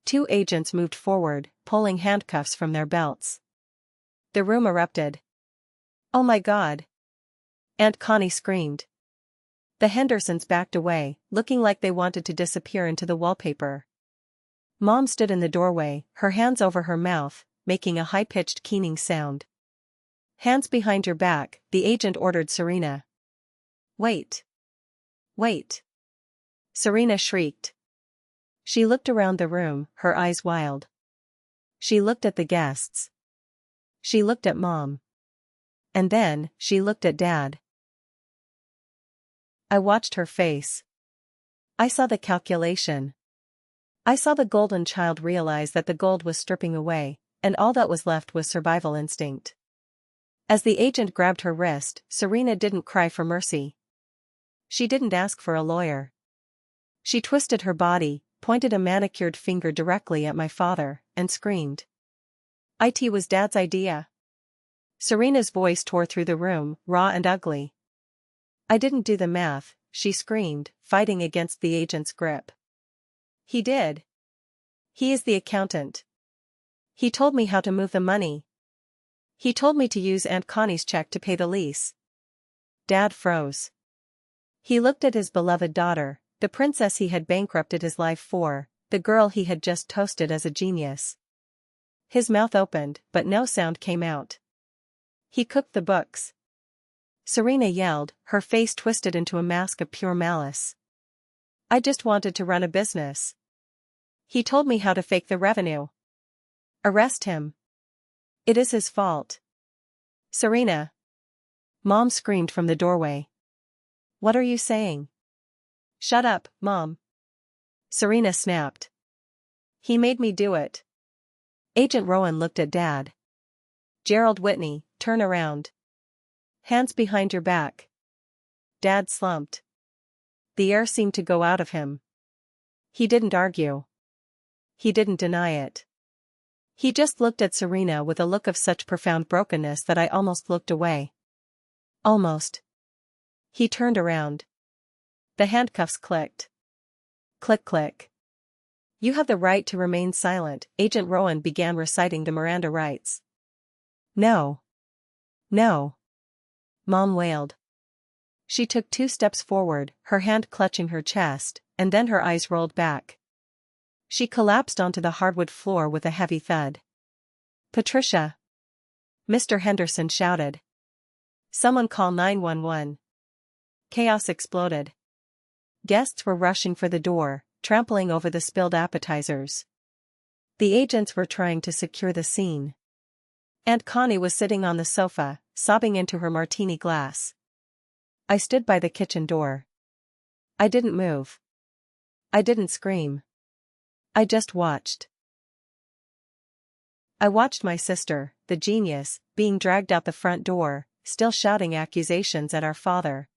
2 agents moved forward, pulling handcuffs from their belts. The room erupted. Oh my God! Aunt Connie screamed. The Hendersons backed away, looking like they wanted to disappear into the wallpaper. Mom stood in the doorway, her hands over her mouth, making a high-pitched keening sound. Hands behind your back, the agent ordered Serena. Wait. Wait. Serena shrieked. She looked around the room, her eyes wild. She looked at the guests. She looked at Mom. And then, she looked at Dad. I watched her face. I saw the calculation. I saw the golden child realize that the gold was stripping away, and all that was left was survival instinct. As the agent grabbed her wrist, Serena didn't cry for mercy. She didn't ask for a lawyer. She twisted her body, pointed a manicured finger directly at my father, and screamed. It was Dad's idea. Serena's voice tore through the room, raw and ugly. I didn't do the math, she screamed, fighting against the agent's grip. He did. He is the accountant. He told me how to move the money. He told me to use Aunt Connie's check to pay the lease. Dad froze. He looked at his beloved daughter, the princess he had bankrupted his life for, the girl he had just toasted as a genius. His mouth opened, but no sound came out. He cooked the books. Serena yelled, her face twisted into a mask of pure malice. I just wanted to run a business. He told me how to fake the revenue. Arrest him. It is his fault. Serena. Mom screamed from the doorway. What are you saying? Shut up, Mom. Serena snapped. He made me do it. Agent Rowan looked at Dad. Gerald Whitney, turn around. Hands behind your back. Dad slumped. The air seemed to go out of him. He didn't argue. He didn't deny it. He just looked at Serena with a look of such profound brokenness that I almost looked away. Almost. He turned around. The handcuffs clicked. Click click. You have the right to remain silent, Agent Rowan began reciting the Miranda rights. No. No. Mom wailed. She took 2 steps forward, her hand clutching her chest, and then her eyes rolled back. She collapsed onto the hardwood floor with a heavy thud. Patricia. Mr. Henderson shouted. Someone call 911. Chaos exploded. Guests were rushing for the door, trampling over the spilled appetizers. The agents were trying to secure the scene. Aunt Connie was sitting on the sofa, sobbing into her martini glass. I stood by the kitchen door. I didn't move. I didn't scream. I just watched. I watched my sister, the genius, being dragged out the front door, still shouting accusations at our father.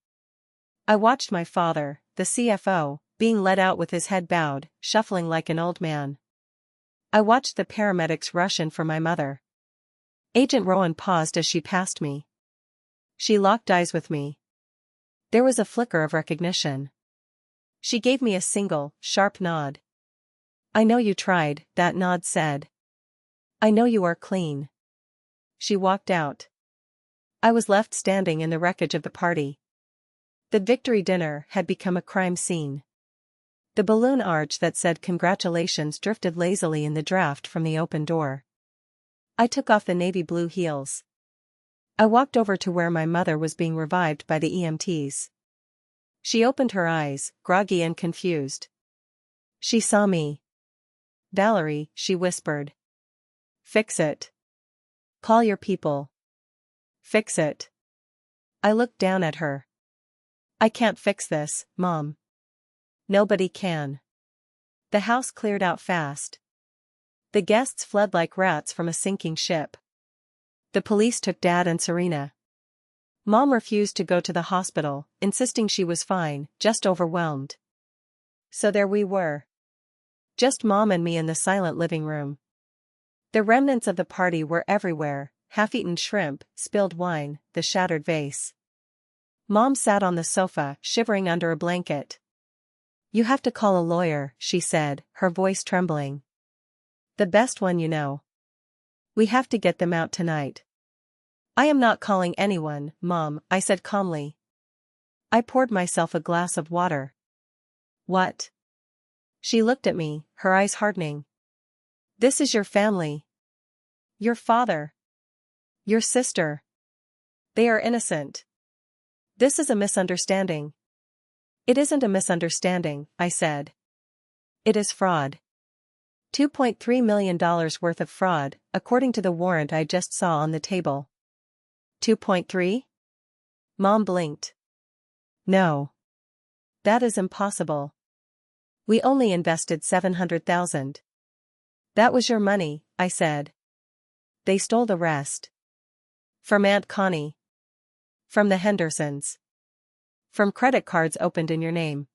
I watched my father, the CFO, being led out with his head bowed, shuffling like an old man. I watched the paramedics rush in for my mother. Agent Rowan paused as she passed me. She locked eyes with me. There was a flicker of recognition. She gave me a single, sharp nod. I know you tried, that nod said. I know you are clean. She walked out. I was left standing in the wreckage of the party. The victory dinner had become a crime scene. The balloon arch that said congratulations drifted lazily in the draft from the open door. I took off the navy blue heels. I walked over to where my mother was being revived by the EMTs. She opened her eyes, groggy and confused. She saw me. Valerie, she whispered. Fix it. Call your people. Fix it. I looked down at her. I can't fix this, Mom. Nobody can. The house cleared out fast. The guests fled like rats from a sinking ship. The police took Dad and Serena. Mom refused to go to the hospital, insisting she was fine, just overwhelmed. So there we were. Just Mom and me in the silent living room. The remnants of the party were everywhere, half-eaten shrimp, spilled wine, the shattered vase. Mom sat on the sofa, shivering under a blanket. You have to call a lawyer, she said, her voice trembling. The best one you know. We have to get them out tonight. I am not calling anyone, Mom, I said calmly. I poured myself a glass of water. What? She looked at me, her eyes hardening. This is your family. Your father. Your sister. They are innocent. This is a misunderstanding. It isn't a misunderstanding, I said. It is fraud. $2.3 million worth of fraud, according to the warrant I just saw on the table. 2.3? Mom blinked. No. That is impossible. We only invested $700,000. That was your money, I said. They stole the rest. From Aunt Connie. From the Hendersons. From credit cards opened in your name.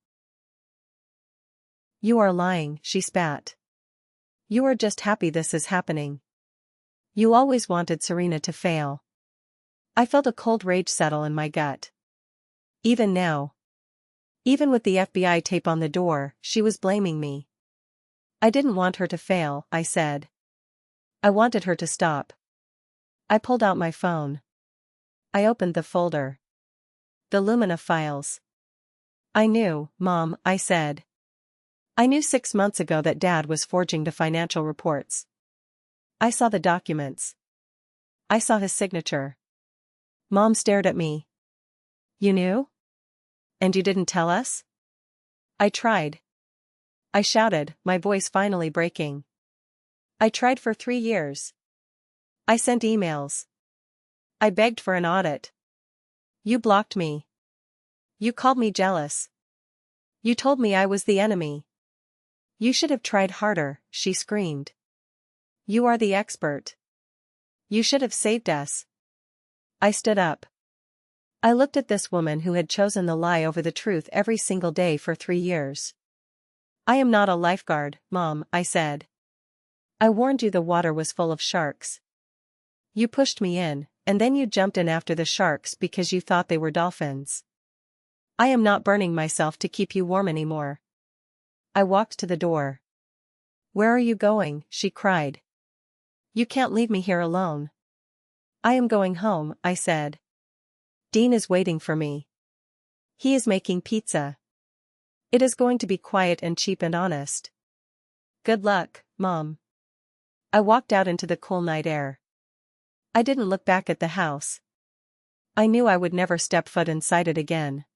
You are lying, she spat. You are just happy this is happening. You always wanted Serena to fail. I felt a cold rage settle in my gut. Even now. Even with the FBI tape on the door, she was blaming me. I didn't want her to fail, I said. I wanted her to stop. I pulled out my phone. I opened the folder. The Lumina files. I knew, Mom, I said. I knew 6 months ago that Dad was forging the financial reports. I saw the documents. I saw his signature. Mom stared at me. You knew? And you didn't tell us? I tried. I shouted, my voice finally breaking. I tried for 3 years. I sent emails. I begged for an audit. You blocked me. You called me jealous. You told me I was the enemy. You should have tried harder, she screamed. You are the expert. You should have saved us. I stood up. I looked at this woman who had chosen the lie over the truth every single day for 3 years. I am not a lifeguard, Mom, I said. I warned you the water was full of sharks. You pushed me in, and then you jumped in after the sharks because you thought they were dolphins. I am not burning myself to keep you warm anymore. I walked to the door. Where are you going? She cried. You can't leave me here alone. I am going home, I said. Dean is waiting for me. He is making pizza. It is going to be quiet and cheap and honest. Good luck, Mom. I walked out into the cool night air. I didn't look back at the house. I knew I would never step foot inside it again.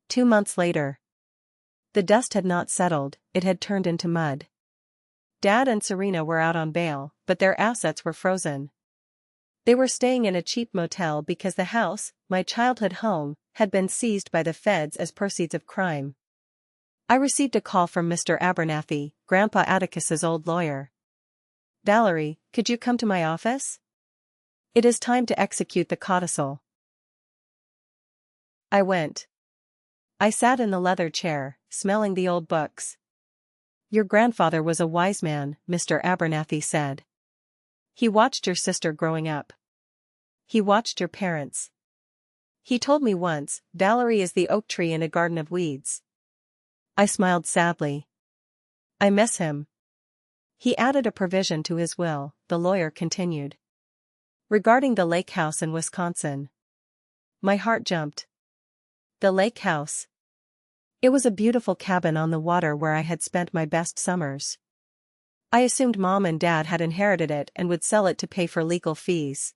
2 months later. The dust had not settled, it had turned into mud. Dad and Serena were out on bail, but their assets were frozen. They were staying in a cheap motel because the house, my childhood home, had been seized by the feds as proceeds of crime. I received a call from Mr. Abernathy, Grandpa Atticus's old lawyer. Valerie, could you come to my office? It is time to execute the codicil. I went. I sat in the leather chair, smelling the old books. Your grandfather was a wise man, Mr. Abernathy said. He watched your sister growing up. He watched your parents. He told me once, Valerie is the oak tree in a garden of weeds. I smiled sadly. I miss him. He added a provision to his will, the lawyer continued. Regarding the lake house in Wisconsin. My heart jumped. The lake house. It was a beautiful cabin on the water where I had spent my best summers. I assumed Mom and Dad had inherited it and would sell it to pay for legal fees.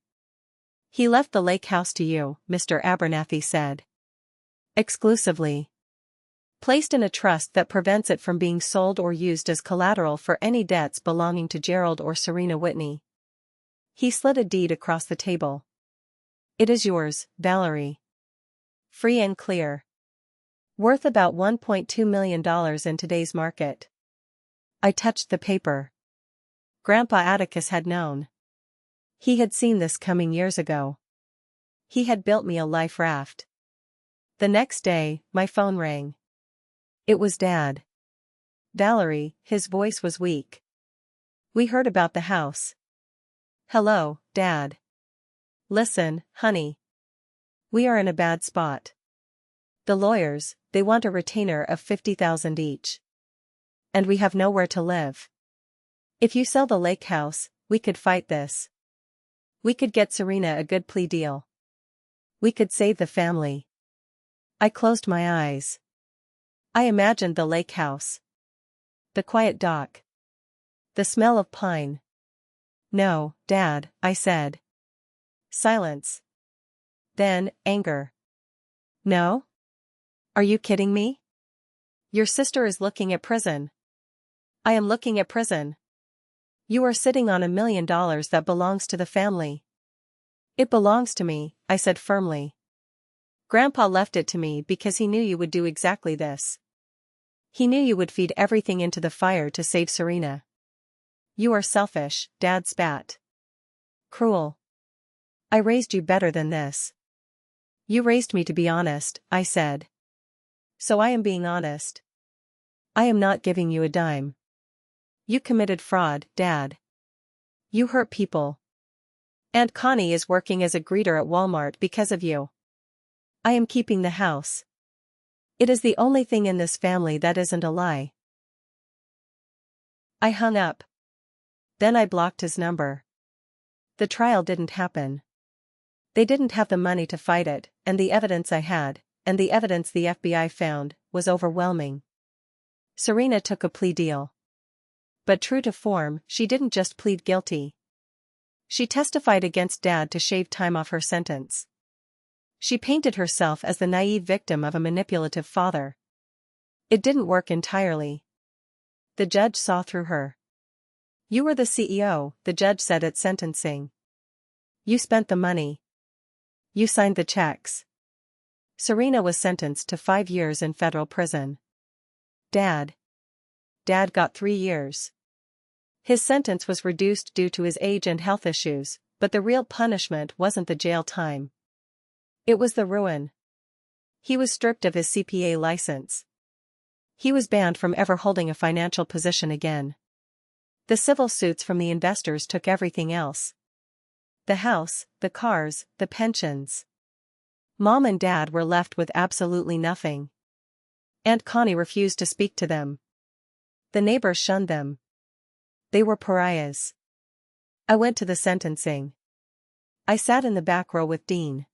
He left the lake house to you, Mr. Abernathy said. Exclusively. Placed in a trust that prevents it from being sold or used as collateral for any debts belonging to Gerald or Serena Whitney. He slid a deed across the table. It is yours, Valerie. Free and clear. Worth about $1.2 million in today's market. I touched the paper. Grandpa Atticus had known. He had seen this coming years ago. He had built me a life raft. The next day, my phone rang. It was Dad. Valerie, his voice was weak. We heard about the house. Hello, Dad. Listen, honey. We are in a bad spot. The lawyers, they want a retainer of $50,000 each. And we have nowhere to live. If you sell the lake house, we could fight this. We could get Serena a good plea deal. We could save the family. I closed my eyes. I imagined the lake house. The quiet dock. The smell of pine. No, Dad, I said. Silence. Then, anger. No? Are you kidding me? Your sister is looking at prison. I am looking at prison. You are sitting on $1 million that belongs to the family. It belongs to me, I said firmly. Grandpa left it to me because he knew you would do exactly this. He knew you would feed everything into the fire to save Serena. You are selfish, Dad spat. Cruel. I raised you better than this. You raised me to be honest, I said. So I am being honest. I am not giving you a dime. You committed fraud, Dad. You hurt people. Aunt Connie is working as a greeter at Walmart because of you. I am keeping the house. It is the only thing in this family that isn't a lie. I hung up. Then I blocked his number. The trial didn't happen. They didn't have the money to fight it, and the evidence I had, and the evidence the FBI found, was overwhelming. Serena took a plea deal. But true to form, she didn't just plead guilty. She testified against Dad to shave time off her sentence. She painted herself as the naive victim of a manipulative father. It didn't work entirely. The judge saw through her. You were the CEO, the judge said at sentencing. You spent the money. You signed the checks. Serena was sentenced to 5 years in federal prison. Dad got 3 years. His sentence was reduced due to his age and health issues, but the real punishment wasn't the jail time. It was the ruin. He was stripped of his CPA license. He was banned from ever holding a financial position again. The civil suits from the investors took everything else. The house, the cars, the pensions. Mom and Dad were left with absolutely nothing. Aunt Connie refused to speak to them. The neighbors shunned them. They were pariahs. I went to the sentencing. I sat in the back row with Dean.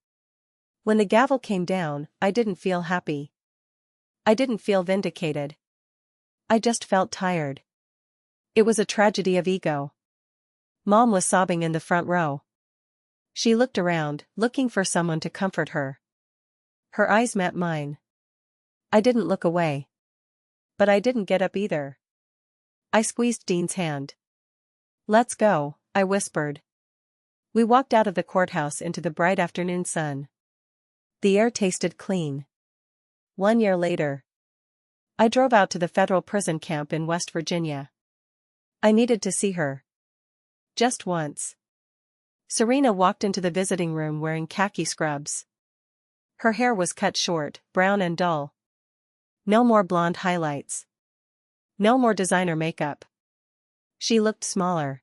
When the gavel came down, I didn't feel happy. I didn't feel vindicated. I just felt tired. It was a tragedy of ego. Mom was sobbing in the front row. She looked around, looking for someone to comfort her. Her eyes met mine. I didn't look away. But I didn't get up either. I squeezed Dean's hand. Let's go, I whispered. We walked out of the courthouse into the bright afternoon sun. The air tasted clean. 1 year later, I drove out to the federal prison camp in West Virginia. I needed to see her. Just once. Serena walked into the visiting room wearing khaki scrubs. Her hair was cut short, brown and dull. No more blonde highlights. No more designer makeup. She looked smaller.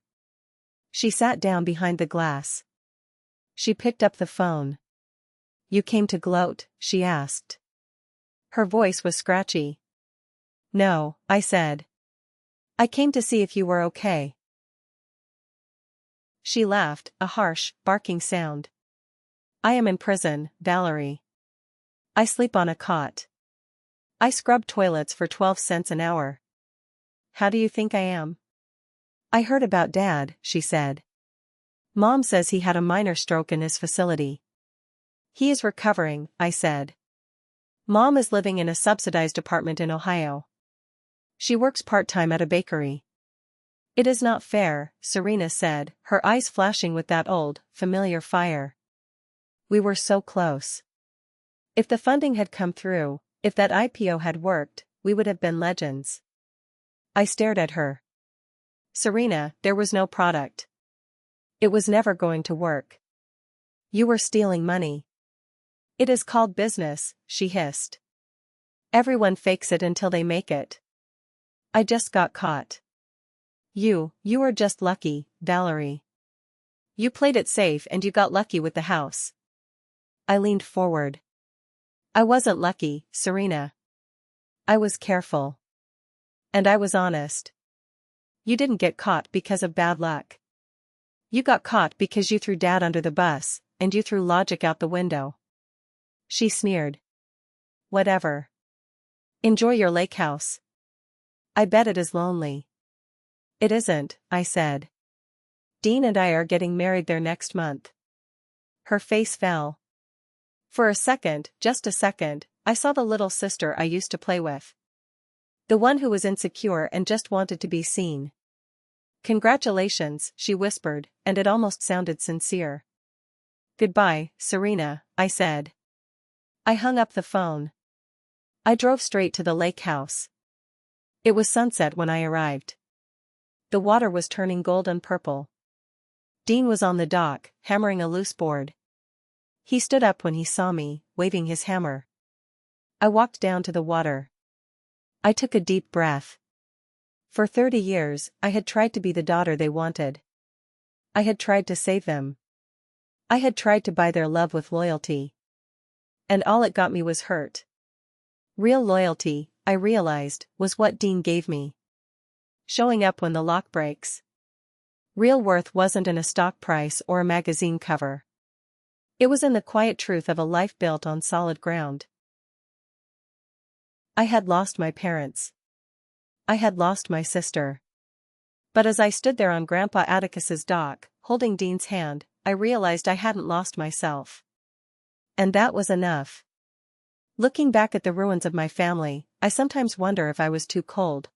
She sat down behind the glass. She picked up the phone. You came to gloat, she asked. Her voice was scratchy. No, I said. I came to see if you were okay. She laughed, a harsh, barking sound. I am in prison, Valerie. I sleep on a cot. I scrub toilets for 12 cents an hour. How do you think I am? I heard about Dad, she said. Mom says he had a minor stroke in his facility. He is recovering, I said. Mom is living in a subsidized apartment in Ohio. She works part-time at a bakery. It is not fair, Serena said, her eyes flashing with that old, familiar fire. We were so close. If the funding had come through, if that IPO had worked, we would have been legends. I stared at her. Serena, there was no product. It was never going to work. You were stealing money. It is called business, she hissed. Everyone fakes it until they make it. I just got caught. You were just lucky, Valerie. You played it safe and you got lucky with the house. I leaned forward. I wasn't lucky, Serena. I was careful. And I was honest. You didn't get caught because of bad luck. You got caught because you threw Dad under the bus, and you threw logic out the window. She sneered. Whatever. Enjoy your lake house. I bet it is lonely. It isn't, I said. Dean and I are getting married there next month. Her face fell. For a second, just a second, I saw the little sister I used to play with. The one who was insecure and just wanted to be seen. Congratulations, she whispered, and it almost sounded sincere. Goodbye, Serena, I said. I hung up the phone. I drove straight to the lake house. It was sunset when I arrived. The water was turning golden purple. Dean was on the dock, hammering a loose board. He stood up when he saw me, waving his hammer. I walked down to the water. I took a deep breath. For 30 years, I had tried to be the daughter they wanted. I had tried to save them. I had tried to buy their love with loyalty. And all it got me was hurt. Real loyalty, I realized, was what Dean gave me. Showing up when the lock breaks. Real worth wasn't in a stock price or a magazine cover. It was in the quiet truth of a life built on solid ground. I had lost my parents. I had lost my sister. But as I stood there on Grandpa Atticus's dock, holding Dean's hand, I realized I hadn't lost myself. And that was enough. Looking back at the ruins of my family, I sometimes wonder if I was too cold.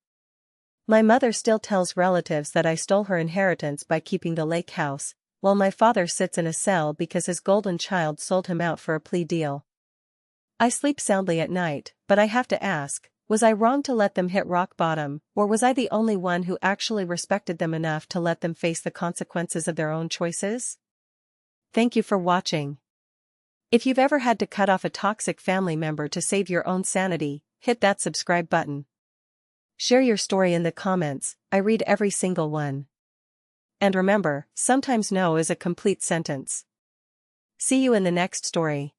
My mother still tells relatives that I stole her inheritance by keeping the lake house, while my father sits in a cell because his golden child sold him out for a plea deal. I sleep soundly at night, but I have to ask, was I wrong to let them hit rock bottom, or was I the only one who actually respected them enough to let them face the consequences of their own choices? Thank you for watching. If you've ever had to cut off a toxic family member to save your own sanity, hit that subscribe button. Share your story in the comments, I read every single one. And remember, sometimes no is a complete sentence. See you in the next story.